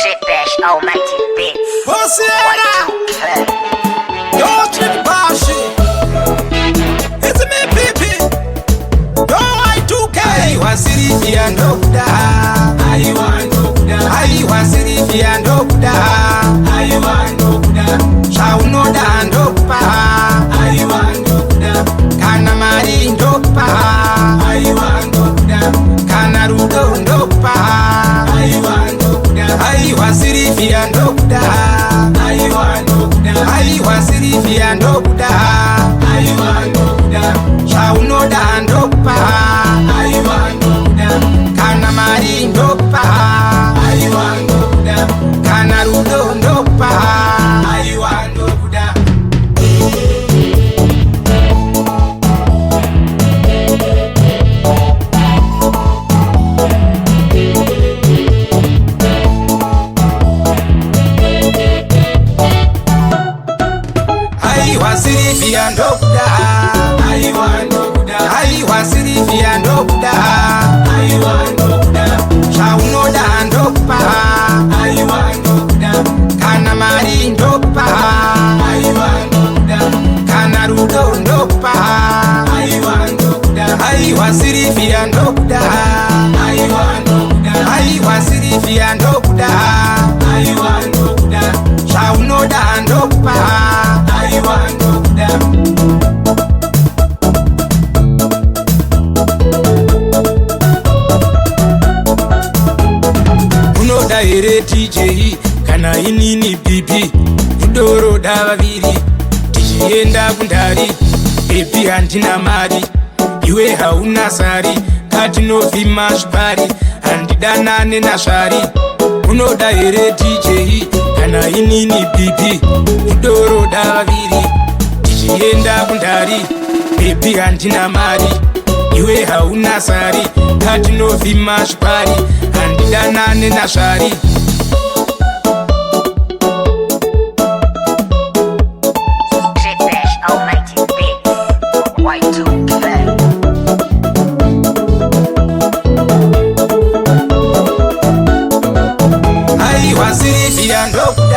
Tripesh Almighty Beats. Você era Yo Trip Bashi. It's me baby. Yo I2K. I was sitting and Dokda. I want Dokda. I was sitting and Dokda. I want Dokda. Shauno dan Dokpa. I want Dokda. Kana Mari Dokpa. I want Dokda. Kana Rudo Dokpa. I want Dokda. I was sitting and Dokda. I want Dokda. I was sitting and Dokda. I want Dokda. Shauno dan Dokpa. I want Dokda. Kana Mari Dokpa. I want Dokda. Kana Rudo Dokpa. I want Dokda. I was sitting and Dokda. I want Dokda. I was sitting and Dokda. I want Dokda. Shauno dan Dokpa. I want Dokda. Kana Mari Dokpa. I want Dokda. Kana Rudo Dokpa. I want Dokda. I was sitting and Dokda. I want Dokda. I was sitting and Dokda. I want Dokda. Shauno dan Dokpa. I want Dokda. Unoda ere TJ kana inini bibi Udoro davaviri tichienda kundari Baby handina mari iwe hauna sari katinovhima zvipari handidanane nasvari Unoda ere TJ kana inini bibi Udoro davaviri tichienda kundari Baby handina mari iwe hauna sari katinovhima zvipari handidanane nasvari Tripesh Almighty Beats. Y2K. I was sitting and Dokda.